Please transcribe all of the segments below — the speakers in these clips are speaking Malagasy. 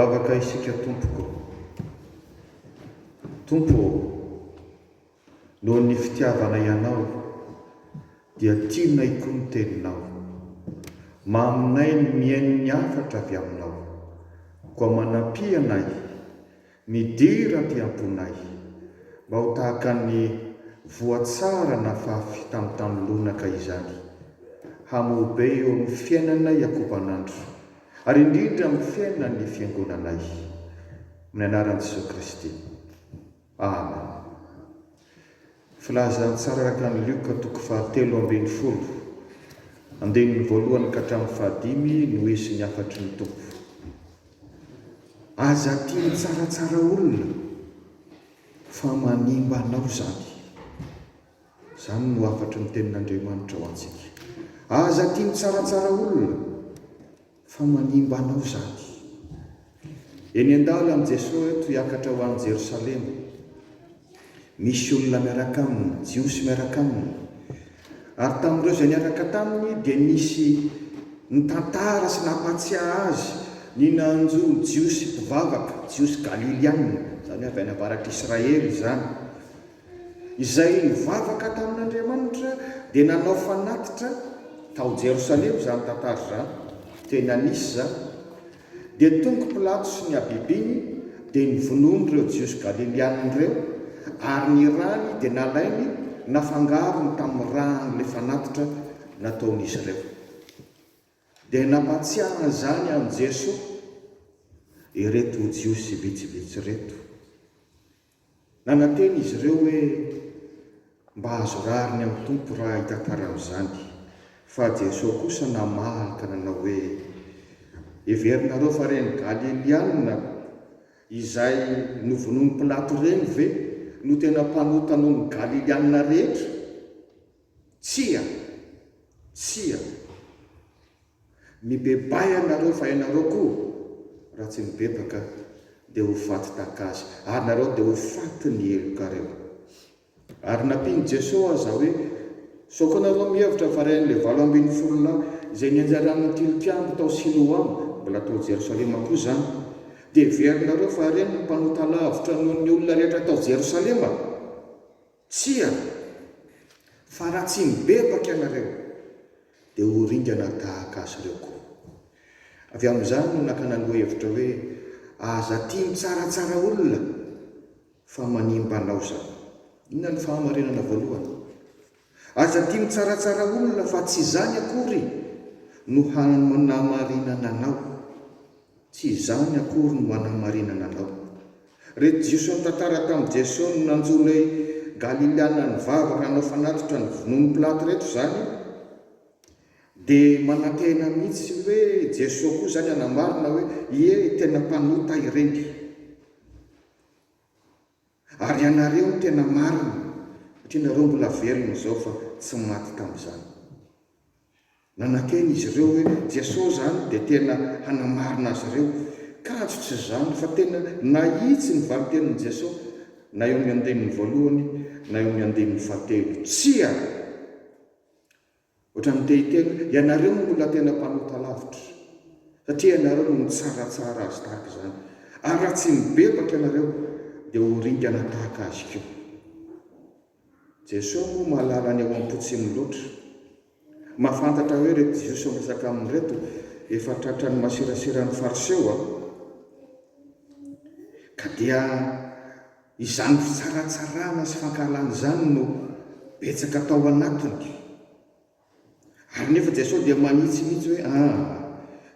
mivavaka isika tompoko. Tompo, noho ny fitiavana ianao dia tianay koa ny teninao. Maminay ny miaino ny afatra avy aminao, koa manampy anay midira ty amponay, mba ho tahaka ny voatsara na fafy tamin'ny tanolonaka izany. Hamobe eo amin'ny fiainanay akobanandro, ary indrindra amin'ny fiainan'ny fiangonanay. Amin'ny anaran'i Jesosy Kristy. Amen. Filazan'ny tsara araka ny Luka 7:12, andinin'ny 1 ka hatramin'ny 5 no hisy ny afatry ny Tompo. Aza tia ny tsaratsara olona, fa manimba anao zany. Zany no afatry ny tenin'Andriamanitra ho antsika. Aza tia ny tsaratsara olona, fa manimba anao zany. Eny an-dala amin'i Jesosy eto hiakatra ho an'i Jerosalema. Misy olona miaraka aminy, jiosy miaraka aminy. Ary tamin'ireo izay niaraka taminy dia nisy nitantara sy nampatsiahy azy ny nanjo jiosy mpivavaka, jiosy Galiliana, zany avy any avaratry Israely zany, izay nivavaka tamin'Andriamanitra dia nanao fanatitra tao Jerosalema zany tantara zany, teny anisy zany. Dia tonga Pilato sy ny abibiny dia nivonomy ireo jiosy Galiliana ireo, ary ny rany dia nalainy nafangarony tamin'ny ran'ilay fanatitra nataon'izy ireo. Dia nampatsiahana zany amin'i Jesosy ireto jiosy vitsivitsy reto. Nananteny izy ireo hoe mba azo rariny amin'ny Tompo raha hitantara amin'izany. Fa Jesosy kosa namalaka nanao hoe everinareo fa reny Galiliana izay novonomy Pilato reny ve no tena mpanotana ny Galiliana rehetra? Tsia. Mibebay anareo fa ianareo koa raha tsy mibebaka dia ho faty tahaka azy, ary nareo dia ho faty ny elokareo. Ary nampiny Jesosy aza hoe saoka nareo mihevitra fa ren'ilay 7 izay nianjaran'ny tilikambo tao Siloam, mbola tao Jerosalema koa zany, dia everinareo fa reny ny mpanota lavitra noho ny olona rehetra tao Jerosalema? Tsia. Fa raha tsy mibebaka ianareo dia ho ringana tahaka azy ireo koa. Avy amin'izany no nakanano hevitra hoe aza tia ny tsaratsara olona, fa manimba anao zany. Inona ny fahamarinana voalohany? Aza tia ny tsaratsara olona, fa tsy zany akory no hanamarinana anao. Tsy zany akory no hanamarinana anao. Reto jiosy nitantara tamin'i Jesosy no nanjolay Galiliana ny vavaka hanao fanatitra ny vonomy Pilato reto zany, dia manantena mihitsy hoe Jesosy koa zany anamarina hoe ie tena mpanota ireny. Ary ianareo no tena marina, satria nareo mbola velona zao fa tsy maty tamin'izany. Nananteny izy ireo hoe Jesosy zany dia tena hanamarina azy ireo, kajo tsy zany fa tena nahitsy ny valitenin'i Jesosy, na eo amin'ny andinin'ny 1 na eo amin'ny andinin'ny 7. Tsia. Ohatran'ny tehiteny, ianareo no mbola tena mpanota lavitra, satria ianareo no tsaratsara azy tahaka izany. Ary raha tsy mibebaka ianareo dia ho ringana tahaka azy koa. Jesosy moa mahalala ny ao am-potsiny loatra, mahafantatra hoe reto jiosy miresaka amin'ny reto efa tratrany masirasiran'ny fariseo, ka dia izany fitsaratsarana sy fankalana izany no betsaka tao anatiny. Ary nefa Jesosy dia manitsimitsy hoe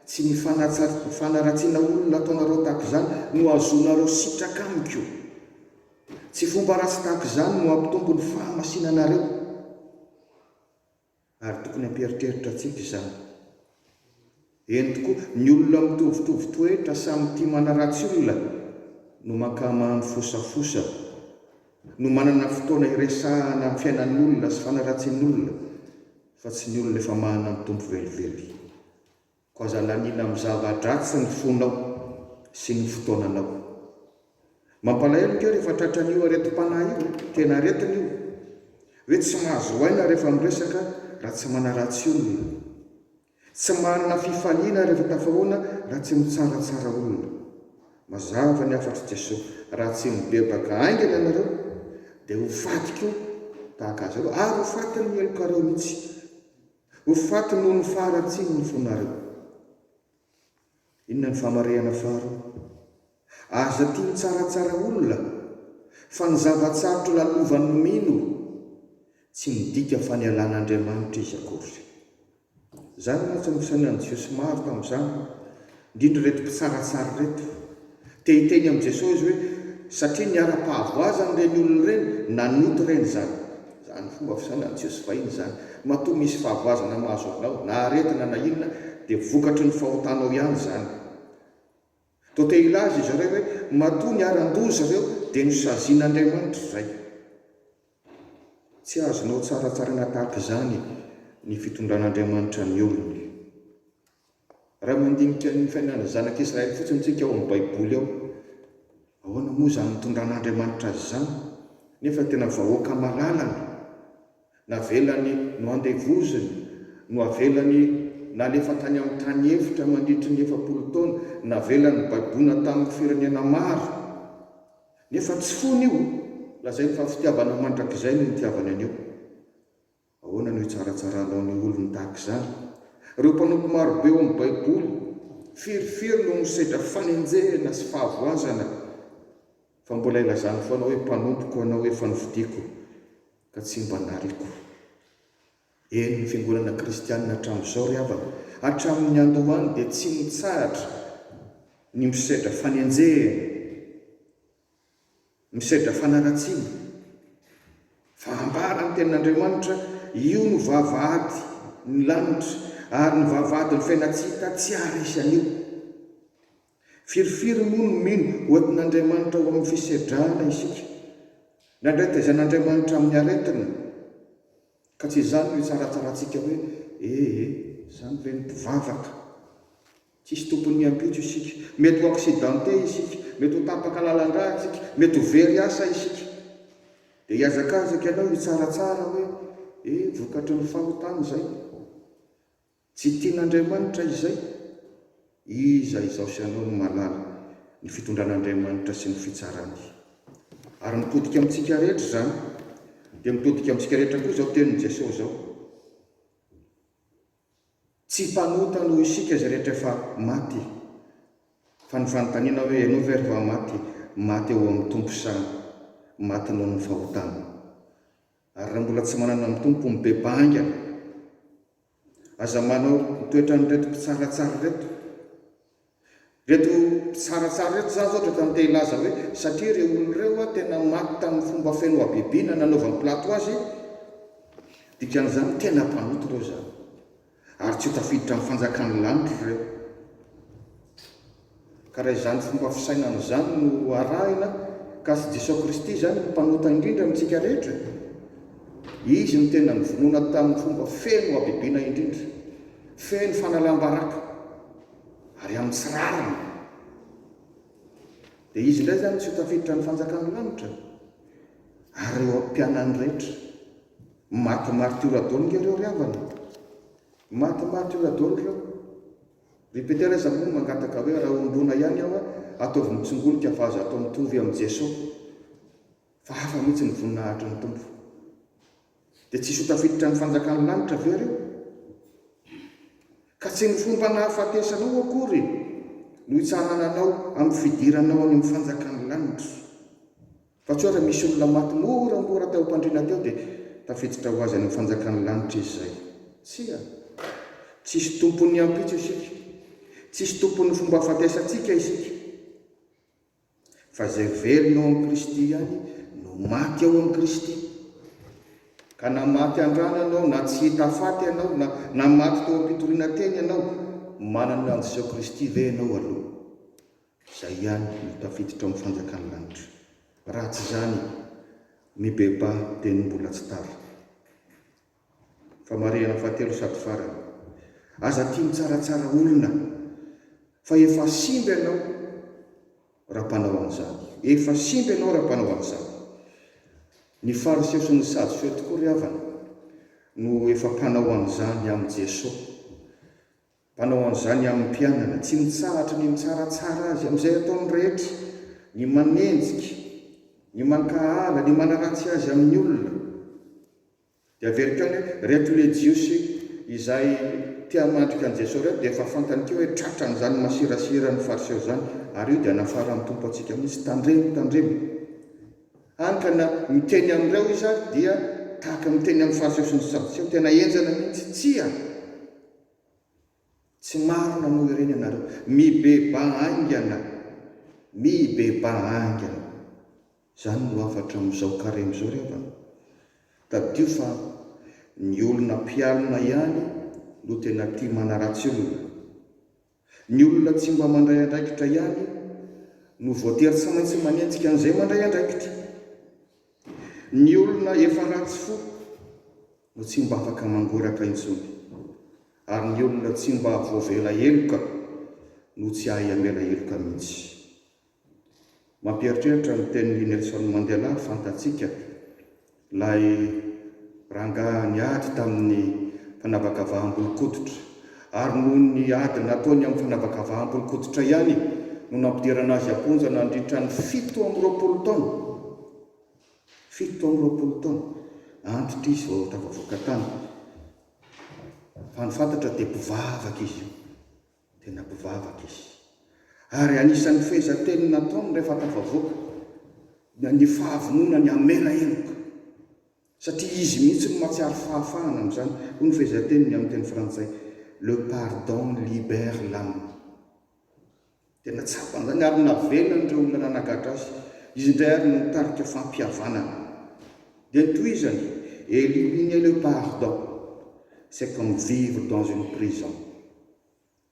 tsy ny fanaratsiana olona ataonareo tahaka izany no azonareo sitraka amiko. Tsy fomba ratsy tahaka izany no ampitombo ny fahamasinanareo. Ary tokony hampieritreritra antsika izany. Eny tokoa, ny olona mitovitovy toetra samy tia manaratsy olona no mankama mifosafosa, no manana fotoana iresahana amin'ny fiainan'ny olona sy fanaratsian'ny olona, fa tsy ny olona efa manana mitombo velively. Koa aza lanina amin'ny zava-dratsy ny fonao sy ny fotoananao. Mampalahelo keo rehefa tratran'io aretim-panahy io, tena aretina io. Hoe tsy mahazo aina rehefa miresaka raha tsy manaratsy olona. Tsy manana fifaliana rehefa tafahoana raha tsy mitsaratsara olona. mazava ny afatry Jesosy. Raha tsy mibebaka aingana ianareo dia ho fatikio tahaka azy ireo, ary ho fatiny ny elokareo mihitsy, ho faty noho ny faharatsiany ny fonareo. Inona ny famarehana faharoa? Aza tia ny tsaratsara olona, fa ny zavatsarotra lalovan'ny mino tsy midika fa ny alan'Andriamanitra izy akory. Zany no tsy ny Jesosy maro tamin'izany, indrindra reto mpitsaratsara reto tehiteny amin'i Jesosy izy hoe satria ny ara-pahavoazany ireny olona ireny nanoto ireny zany. Zany fomba fisainan'i Jesosy vahiny zany. Matoa misy fahavoazana mahazo anao na aretina na inona dia vokatry ny fahotanao ihany zany. Toa te ilaza izy ireo hoe matoa ny aran-doza ireo dia nosazian'Andriamanitra izay. Tsy azonao tsaratsarana tahaka izany ny fitondran'Andriamanitra ny olony. Raha mandinika ny fiainana zanak'Israely fotsiny tsika ao amin'ny Baiboly ao, ahoana moa izany mitondran'Andriamanitra azy izany? Nefa tena vahoaka malalana, navelany no andevoziny, no avelany nalefa tany amin'ny tany efitra mandritry ny 7 taona, navelany baibona tamin'ny firenena maro. Nefa tsy fony io, lazay fa fitiavana mandrakizay no nitiavana anio. Ahoana no hitsaratsarana ny olony tahaka izany? Ireo mpanompo marobe eo amin'ny Baiboly firifiry no misedra fanenjehana sy fahavoazana, fa mbola ilazany foana hoe mpanompoko anao hoe efa novidiako ka tsy mba nariko. Eny ny fiangonana kristianina hatramin'izao ry havana, hatramin'ny andohany dia tsy mitsahatra ny misedra fanenjehana, misedra fanaratsiana, fa ambara ny tenin'Andriamanitra io no vavahady ny lanitra ary ny vavahady ny fiainatsika tsy arisy an'io. Firifiry moa no mino hoentin'Andriamanitra ho amin'ny fisedrana isika, nandray taizan'Andriamanitra amin'ny aretina, ka tsy izany no hitsaratsaratsika hoe izany ve ny mpivavaka, tsisy tompony ampitso isika, mety ho accidenté isika, mety ho tapaka lalan-drà isika, mety ho very asa isika, dia hiazakazaka ianao hitsaratsara hoe vokatry ny fahotana izay, tsy tian'Andriamanitra izay. Iza izao sy anao no malala ny fitondran'Andriamanitra sy ny fitsarany. Ary mitodika amintsika rehetra zany, dia mitodika amintsika rehetra koa izao tenin'i Jesosy zao. Tsy mpanota no isika izay rehetra efa maty, fa ny fanontaniana hoe ianao ve rehefa maty, maty eo amin'ny tompo sa maty noho ny fahotana. Ary raha mbola tsy manana amin'ny tompo mibeba haingana, aza manao toetra ny reto mpitsaratsara reto. Reto mpitsaratsara reto zany zao rehefa te hilaza hoe satria ireo olona ireo tena maty tamin'ny fomba feno abibiana nanaovan'ny Pilato azy, dikan'izany tena mpanoto ireo zany, ary tsy ho tafiditra amin'ny fanjakan'ny lanitra ireo. Ka raha izany fomba fisainana izany no arahina, ka sy Jesosy Kristy zany no mpanota indrindra amintsika rehetra, izy no tena nivonona tamin'ny fomba feno abibiana indrindra, feno fanalam-baraka, ary amin'ny tsirarana. Dia izy indray zany tsy ho tafiditra ny fanjakan'ny lanitra, ary eo am-pianany rehetra. Maty martyr-dony ireo ry havana, maty martyr-dony ireo. Ripetera iza moa mangataka hoe raha ombona ihany aho ataovy mitsongolika fa azo atao mitovy amin'ny Jesosy, fa hafa mihitsy ny voninahitry ny tompo. Dia tsisy ho tafiditra ny fanjakan'ny lanitra ve ireo? Ka tsy ny fomba nahafatesanao akory no hitsanananao amin'ny fidiranao any amin'ny fanjakan'ny lanitra, fa tsy hoe raha misy olona maty moramora teo am-pandriana teo dia tafiditra ho azy any amin'ny fanjakan'ny lanitra izy izay. Tsia, tsisy tompony ampitso isika, tsisy tompony fomba hafatesantsika isika, fa izay velona ao amin'ny Kristy ihany no maty ao amin'ny Kristy. Ka na maty andrana ianao, na tsy hita faty ianao, na maty teo am-pitoriana teny ianao, manana an Jesosy Kristy ve ianao aloha? Izay ihany no tafiditra amin'ny fanjakan'ny lanitra. Raha tsy izany, mibeba dia ny mbola tsy tara. Famarihana fahatelo sady farany, aza tia mitsaratsara olona, fa efa simba ianao raha mpanao an'izany, efa simba ianao raha mpanao an'izany. Ny fariseo sy ny sadoseo tokoa ry havana no efa mpanao an'izany amin'i Jesosy. mpanao an'izany amin'ny mpianana tsy mitsahatra ny mitsaratsara azy amin'izay ataony rehetra, ny manenjika, ny mankahala, ny manaratsy azy amin'ny olona. Dia averika any hoe reto le jiosy izay tia mandrika an' Jesosy reto dia efa fantany keo hoe tratran'izany masirasira ny fariseo izany, ary io dia nafara amin'ny tompo antsika mihitsy. Tandremo hany ka na miteny amin'ireo izy ary dia tahaka miteny amin'ny fariseo sy ny sadoseo, tena enjana mihitsy. Tsia tsy maro nanao ireny ianareo, mibeba aingana. Zany no afatra amin'izao karemo izao revana. Tadio fa ny olona mpialina ihany no tena tia manaratsy olona. Ny olona tsy mba mandray andraikitra ihany no voatery tsy maintsy manenjika an'izay mandray andraikitra. Ny olona efa ratsy fo no tsy mba afaka mangoraka intsony, ary ny olona tsy mba voavela eloka no tsy ahay amela eloka mihitsy. Mampieritreritra ny tenin'i Nelson Mandela, fantatsika lay rangahy niady tamin'ny fanavakavahambolon-koditra, ary noho ny ady nataony amin'ny fanavakavahambolon-koditra ihany no nampidirana azy aponja nandritra ny 7 taona. 7 taona antitra izy vao tafavoaka tany. Fa ny fantatra dia mpivavaka izy, tena mpivavaka izy. Ary anisan'ny fehezan-teny nataony rehefa tafavoaka ny fahavonona ny amela eloka, satria izy mihitsy no mahatsiaro fahafahana amin'izany. Hoy ny fehezan-teniny amin'ny teny frantsay, le pardon libère l'âme. Tena tsapany zany, ary navelany ireo olona nanagatra azy. Izy indray ary no nitarika fampihavanana. Dia toizany, éliminer le pardon, c'est comme vivre dans une prison.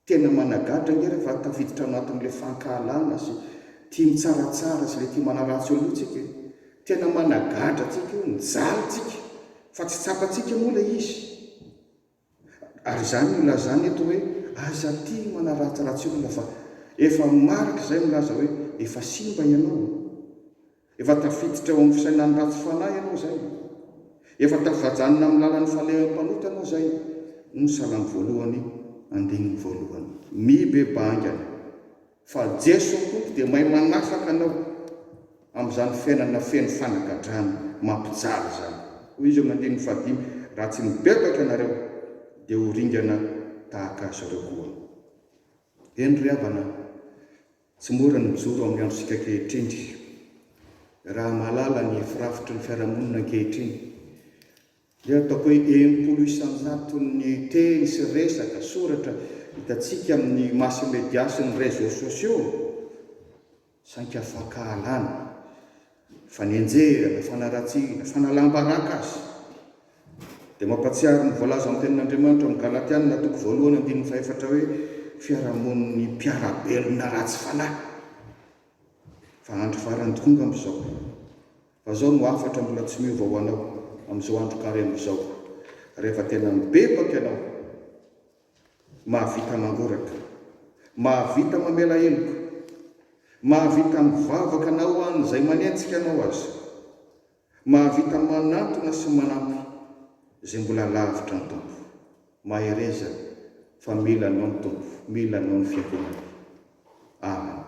Tena managatra nge rehefa tafiditra anatin'ilay fankahalana sy tia mitsaratsara sy le tia manaratsy olo tsika. Tena managatra tsika io, mijaly tsika, fa tsy tsapatsika moa ilay izy. Ary zany milazany eto hoe aza tia manaratsiratsy olona, fa efa marika izay milaza hoe efa simba ianao, efa tafiditra eo amin'ny fisainany ratsy fanahy ianao zay, efa tafavajanona amin'ny lalan'ny falehampanota ianao zay. Ny salamy voalohany andininy voalohany, mibebangana fa Jeso tompo dia mahay manafaka anao amin'izany fiainana feno fanagadrana mampijaly zany. Hoy izy amin'ny andininy fahadimy, raha tsy mibebaka ianareo dia ho ringana tahaka azy ireo koa. Eny ry havana, tsy mora ny mijoro amin'ny androsika ankehitriny. Raha malala ny firafitry ny fiarahamonina ankehitriny, dia ataoko hoe 100 ny teny sy resaka soratra hitantsika amin'ny mass media sy ny réseaux sociaux, sainky afankahalana, fanenjehana, fanaratsiana, fanalambaraka azy. Dia mampatsiaro ny voalaza amin'ny tenin'Andriamanitra amin'ny Galatiana toko 2:4 hoe fiarahamoniny mpiarabelona ratsy fanahy. Fa andro farany tonga amin'izao, fa zao no afatra mbola tsy miova ho anao amin'izao andro karemo izao. Rehefa tena mibebaka ianao, mahavita mangoraka, mahavita mamela eloka, mahavita mivavaka anao an'izay manenjika anao azy, mahavita manantona sy manampy izay mbola lavitra ny tompo. Mahereza fa mila anao ny tompo, mila anao ny fiangonana. Amen.